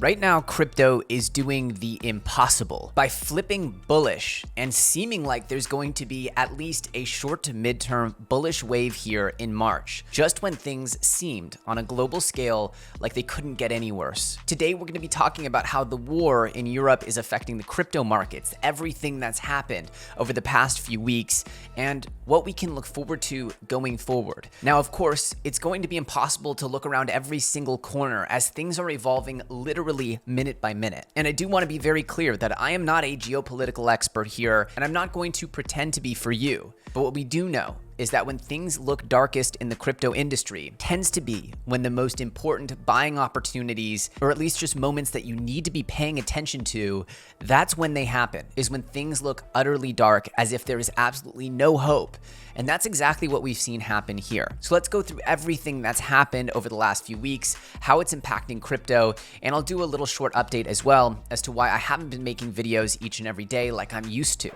Right now, crypto is doing the impossible by flipping bullish and seeming like there's going to be at least a short to midterm bullish wave here in March, just when things seemed on a global scale like they couldn't get any worse. Today, we're going to be talking about how the war in Europe is affecting the crypto markets, everything that's happened over the past few weeks, and what we can look forward to going forward. Now, of course, it's going to be impossible to look around every single corner as things are evolving literally minute by minute. And I do want to be very clear that I am not a geopolitical expert here, and I'm not going to pretend to be for you. But what we do know is that when things look darkest in the crypto industry tends to be when the most important buying opportunities, or at least just moments that you need to be paying attention to, that's when they happen, is when things look utterly dark as if there is absolutely no hope. And that's exactly what we've seen happen here. So let's go through everything that's happened over the last few weeks, how it's impacting crypto, and I'll do a little short update as well as to why I haven't been making videos each and every day like I'm used to.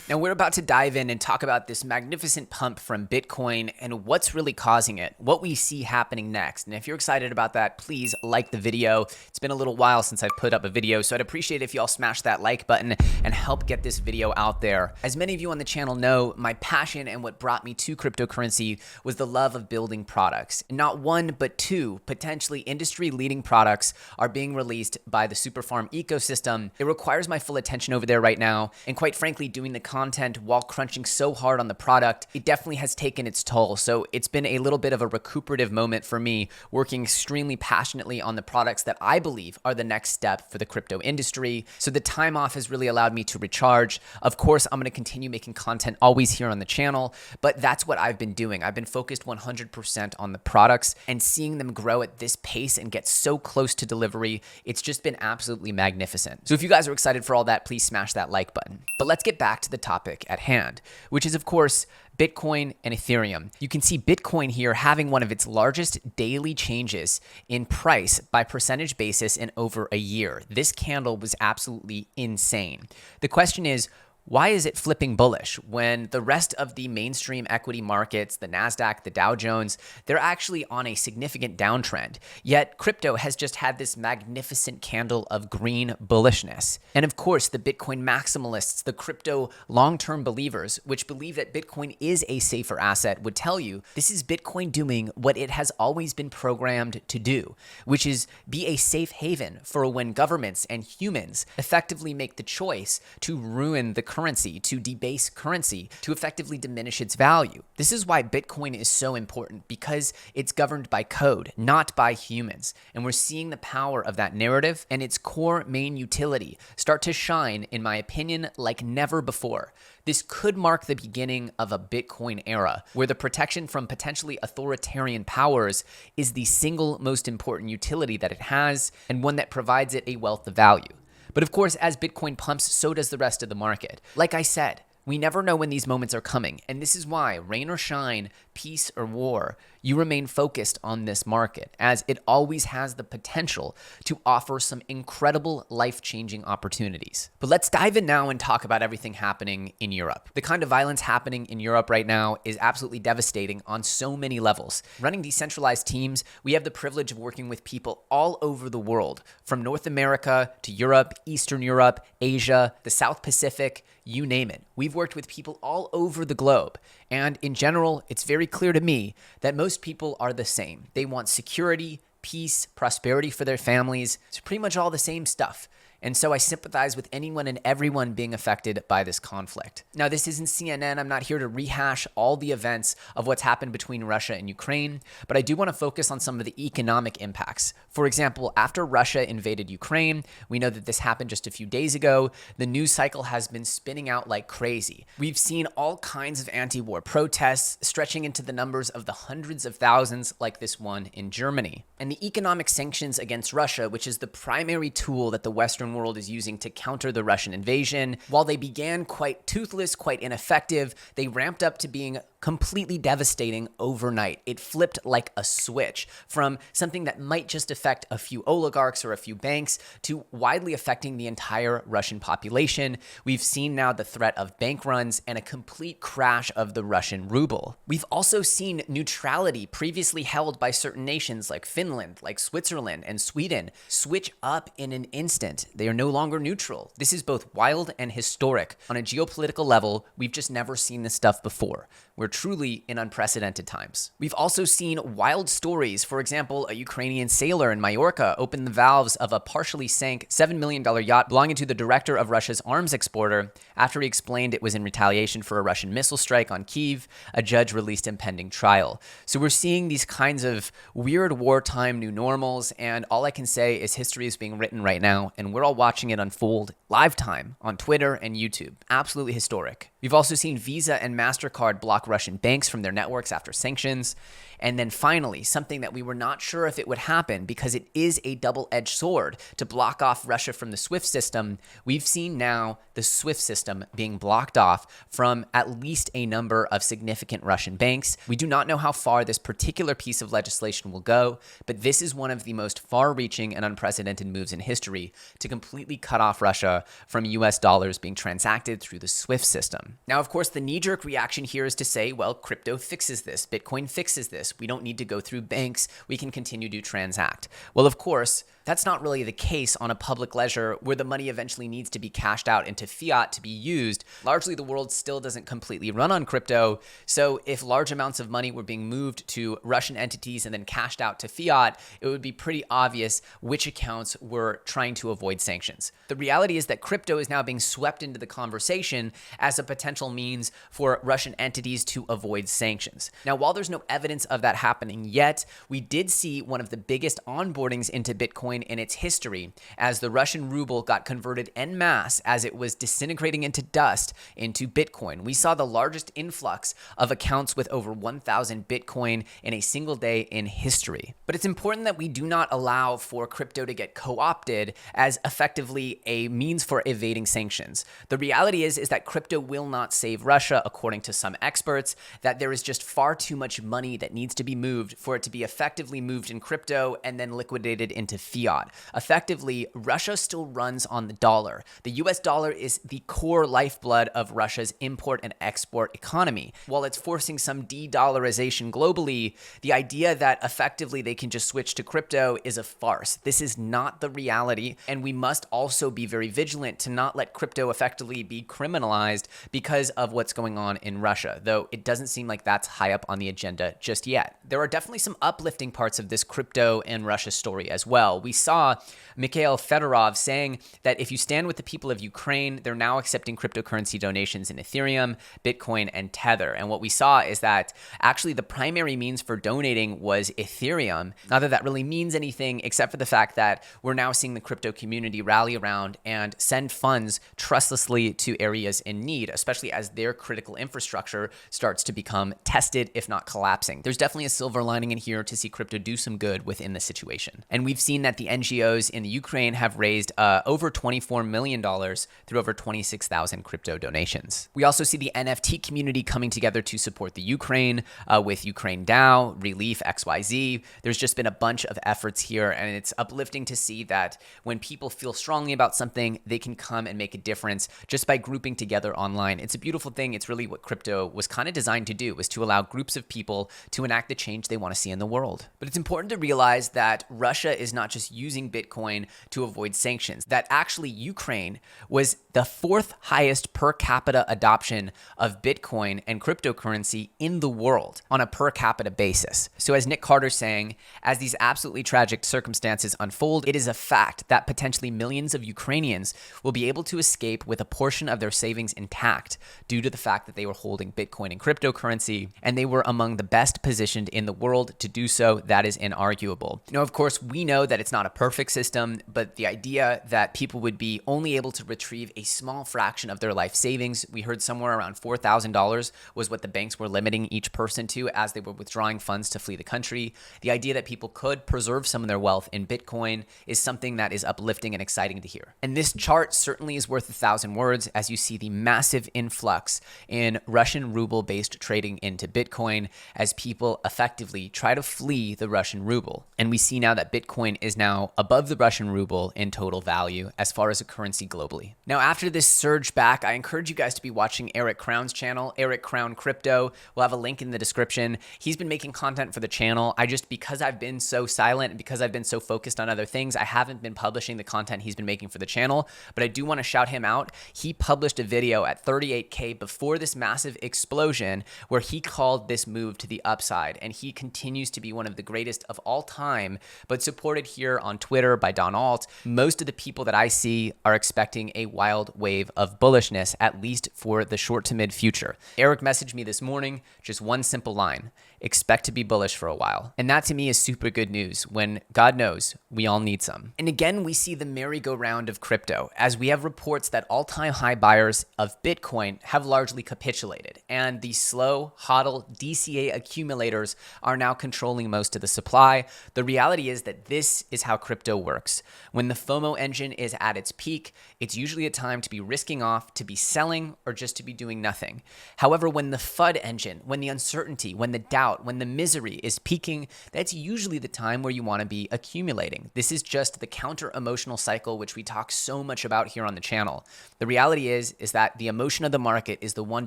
Now we're about to dive in and talk about this magnificent pump from Bitcoin and what's really causing it, what we see happening next. And if you're excited about that, please like the video. It's been a little while since I've put up a video, so I'd appreciate it if you all smash that like button and help get this video out there. As many of you on the channel know, my passion and what brought me to cryptocurrency was the love of building products. And not one, but two potentially industry-leading products are being released by the Superfarm ecosystem. It requires my full attention over there right now, and quite frankly, doing the content while crunching so hard on the product, it definitely has taken its toll. So it's been a little bit of a recuperative moment for me, working extremely passionately on the products that I believe are the next step for the crypto industry. So the time off has really allowed me to recharge. Of course, I'm going to continue making content always here on the channel, but that's what I've been doing. I've been focused 100% on the products, and seeing them grow at this pace and get so close to delivery, it's just been absolutely magnificent. So if you guys are excited for all that, please smash that like button. But let's get back to the topic at hand, which is of course Bitcoin and Ethereum. You can see Bitcoin here having one of its largest daily changes in price by percentage basis in over a year. This candle was absolutely insane. The question is, why is it flipping bullish when the rest of the mainstream equity markets, the NASDAQ, the Dow Jones, they're actually on a significant downtrend? Yet crypto has just had this magnificent candle of green bullishness. And of course, the Bitcoin maximalists, the crypto long-term believers, which believe that Bitcoin is a safer asset, would tell you this is Bitcoin doing what it has always been programmed to do, which is be a safe haven for when governments and humans effectively make the choice to ruin the currency, to debase currency, to effectively diminish its value. This is why Bitcoin is so important, because it's governed by code, not by humans. And we're seeing the power of that narrative and its core main utility start to shine, in my opinion, like never before. This could mark the beginning of a Bitcoin era, where the protection from potentially authoritarian powers is the single most important utility that it has, and one that provides it a wealth of value. But of course, as Bitcoin pumps, so does the rest of the market. Like I said, we never know when these moments are coming, and this is why, rain or shine, peace or war, you remain focused on this market, as it always has the potential to offer some incredible life-changing opportunities. But let's dive in now and talk about everything happening in Europe. The kind of violence happening in Europe right now is absolutely devastating on so many levels. Running decentralized teams, we have the privilege of working with people all over the world, from North America to Europe, Eastern Europe, Asia, the South Pacific, you name it. We've worked with people all over the globe. And in general, it's very clear to me that most people are the same. They want security, peace, prosperity for their families. It's pretty much all the same stuff. And so I sympathize with anyone and everyone being affected by this conflict. Now, this isn't CNN. I'm not here to rehash all the events of what's happened between Russia and Ukraine, but I do want to focus on some of the economic impacts. For example, after Russia invaded Ukraine, we know that this happened just a few days ago, the news cycle has been spinning out like crazy. We've seen all kinds of anti-war protests stretching into the numbers of the hundreds of thousands like this one in Germany. And the economic sanctions against Russia, which is the primary tool that the Western world is using to counter the Russian invasion, while they began quite toothless, quite ineffective, they ramped up to being completely devastating overnight. It flipped like a switch from something that might just affect a few oligarchs or a few banks to widely affecting the entire Russian population. We've seen now the threat of bank runs and a complete crash of the Russian ruble. We've also seen neutrality previously held by certain nations like Finland, like Switzerland and Sweden switch up in an instant. They are no longer neutral. This is both wild and historic. On a geopolitical level, we've just never seen this stuff before. We're truly in unprecedented times. We've also seen wild stories. For example, a Ukrainian sailor in Majorca opened the valves of a partially sank $7 million yacht belonging to the director of Russia's arms exporter after he explained it was in retaliation for a Russian missile strike on Kyiv. A judge released him pending trial. So we're seeing these kinds of weird wartime new normals, and all I can say is history is being written right now, and we're all watching it unfold live time on Twitter and YouTube. Absolutely historic. We've also seen Visa and MasterCard block Russian banks from their networks after sanctions. And then finally, something that we were not sure if it would happen because it is a double-edged sword to block off Russia from the SWIFT system. We've seen now the SWIFT system being blocked off from at least a number of significant Russian banks. We do not know how far this particular piece of legislation will go, but this is one of the most far-reaching and unprecedented moves in history to completely cut off Russia from US dollars being transacted through the SWIFT system. Now, of course, the knee-jerk reaction here is to say, well, crypto fixes this, Bitcoin fixes this. We don't need to go through banks. We can continue to transact. Well, of course, that's not really the case on a public ledger where the money eventually needs to be cashed out into fiat to be used. Largely, the world still doesn't completely run on crypto. So if large amounts of money were being moved to Russian entities and then cashed out to fiat, it would be pretty obvious which accounts were trying to avoid sanctions. The reality is that crypto is now being swept into the conversation as a potential means for Russian entities to avoid sanctions. Now, while there's no evidence of that happening yet, we did see one of the biggest onboardings into Bitcoin in its history as the Russian ruble got converted en masse as it was disintegrating into dust into Bitcoin. We saw the largest influx of accounts with over 1,000 Bitcoin in a single day in history. But it's important that we do not allow for crypto to get co-opted as effectively a means for evading sanctions. The reality is that crypto will not save Russia, according to some experts, that there is just far too much money that needs to be moved for it to be effectively moved in crypto and then liquidated into fiat. Effectively, Russia still runs on the dollar. The US dollar is the core lifeblood of Russia's import and export economy. While it's forcing some de-dollarization globally, the idea that effectively they can just switch to crypto is a farce. This is not the reality, and we must also be very vigilant to not let crypto effectively be criminalized because of what's going on in Russia, though it doesn't seem like that's high up on the agenda just yet. There are definitely some uplifting parts of this crypto and Russia story as well. We saw Mikhail Fedorov saying that if you stand with the people of Ukraine, they're now accepting cryptocurrency donations in Ethereum, Bitcoin, and Tether. And what we saw is that actually the primary means for donating was Ethereum. Not that that really means anything except for the fact that we're now seeing the crypto community rally around and send funds trustlessly to areas in need, especially as their critical infrastructure starts to become tested, if not collapsing. There's definitely a silver lining in here to see crypto do some good within the situation. And we've seen that the NGOs in the Ukraine have raised over $24 million through over 26,000 crypto donations. We also see the NFT community coming together to support the Ukraine with Ukraine DAO, Relief, XYZ. There's just been a bunch of efforts here, and it's uplifting to see that when people feel strongly about something, they can come and make a difference just by grouping together online. It's a beautiful thing. It's really what crypto was kind of designed to do, was to allow groups of people to enact the change they want to see in the world. But it's important to realize that Russia is not just using Bitcoin to avoid sanctions, that actually Ukraine was the fourth highest per capita adoption of Bitcoin and cryptocurrency in the world on a per capita basis. So as Nick Carter's saying, as these absolutely tragic circumstances unfold, it is a fact that potentially millions of Ukrainians will be able to escape with a portion of their savings intact due to the fact that they were holding Bitcoin and cryptocurrency, and they were among the best positioned in the world to do so. That is inarguable. Now, of course, we know that it's not not a perfect system, but the idea that people would be only able to retrieve a small fraction of their life savings, we heard somewhere around $4,000 was what the banks were limiting each person to as they were withdrawing funds to flee the country. The idea that people could preserve some of their wealth in Bitcoin is something that is uplifting and exciting to hear. And this chart certainly is worth 1,000 words as you see the massive influx in Russian ruble-based trading into Bitcoin as people effectively try to flee the Russian ruble. And we see now that Bitcoin is now above the Russian ruble in total value as far as a currency globally. Now, after this surge back, I encourage you guys to be watching Eric Krown's channel, Eric Krown Crypto. We'll have a link in the description. He's been making content for the channel. Because I've been so silent and because I've been so focused on other things, I haven't been publishing the content he's been making for the channel, but I do want to shout him out. He published a video at 38K before this massive explosion where he called this move to the upside, and he continues to be one of the greatest of all time, but supported here on Twitter by Don Alt. Most of the people that I see are expecting a wild wave of bullishness, at least for the short to mid future. Eric messaged me this morning, just one simple line: expect to be bullish for a while. And that to me is super good news when, God knows, we all need some. And again, we see the merry-go-round of crypto as we have reports that all-time high buyers of Bitcoin have largely capitulated, and the slow, hodl DCA accumulators are now controlling most of the supply. The reality is that this is how crypto works. When the FOMO engine is at its peak, it's usually a time to be risking off, to be selling, or just to be doing nothing. However, when the FUD engine, when the uncertainty, when the doubt, when the misery is peaking, that's usually the time where you want to be accumulating. This is just the counter-emotional cycle, which we talk so much about here on the channel. The reality is that the emotion of the market is the one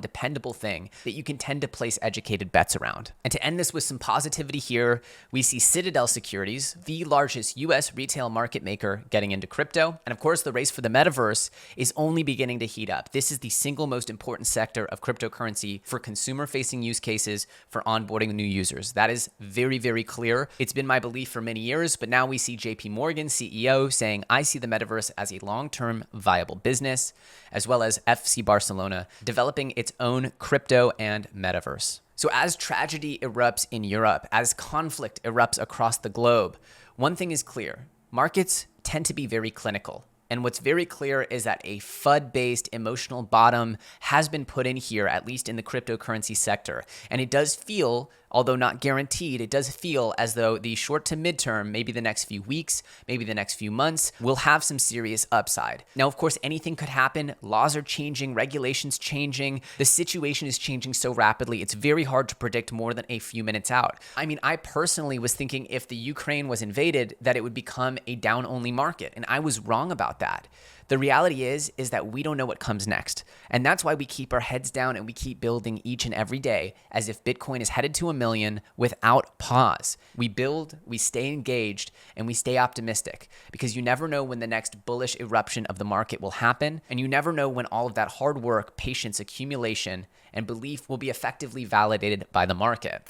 dependable thing that you can tend to place educated bets around. And to end this with some positivity here, we see Citadel Securities, the largest US retail market maker, getting into crypto. And of course, the race for the metaverse is only beginning to heat up. This is the single most important sector of cryptocurrency for consumer-facing use cases for onboarding new users. That is very, very clear. It's been my belief for many years, but now we see JP Morgan CEO saying, I see the metaverse as a long-term viable business, as well as FC Barcelona developing its own crypto and metaverse. So as tragedy erupts in Europe, as conflict erupts across the globe, one thing is clear: markets tend to be very clinical. And what's very clear is that a FUD-based emotional bottom has been put in here, at least in the cryptocurrency sector. And it does feel, although not guaranteed, it does feel as though the short to midterm, maybe the next few weeks, maybe the next few months, will have some serious upside. Now, of course, anything could happen. Laws are changing, regulations changing. The situation is changing so rapidly, it's very hard to predict more than a few minutes out. I mean, I personally was thinking if the Ukraine was invaded, that it would become a down-only market. And I was wrong about that. The reality is that we don't know what comes next. And that's why we keep our heads down and we keep building each and every day as if Bitcoin is headed to 1 million without pause. We build, we stay engaged, and we stay optimistic because you never know when the next bullish eruption of the market will happen. And you never know when all of that hard work, patience, accumulation, and belief will be effectively validated by the market.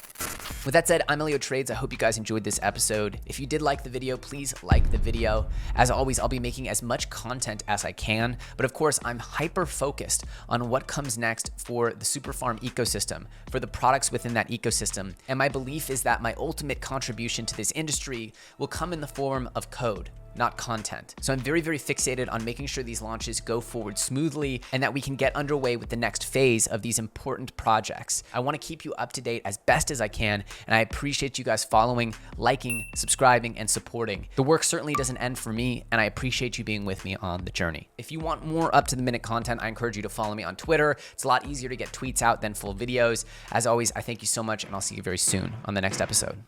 With that said, I'm EllioTrades. I hope you guys enjoyed this episode. If you did like the video, please like the video. As always, I'll be making as much content as I can, but of course, I'm hyper focused on what comes next for the super farm ecosystem, for the products within that ecosystem. And my belief is that my ultimate contribution to this industry will come in the form of code, not content. So I'm very, very fixated on making sure these launches go forward smoothly and that we can get underway with the next phase of these important projects. I want to keep you up to date as best as I can, and I appreciate you guys following, liking, subscribing, and supporting. The work certainly doesn't end for me, and I appreciate you being with me on the journey. If you want more up-to-the-minute content, I encourage you to follow me on Twitter. It's a lot easier to get tweets out than full videos. As always, I thank you so much, and I'll see you very soon on the next episode.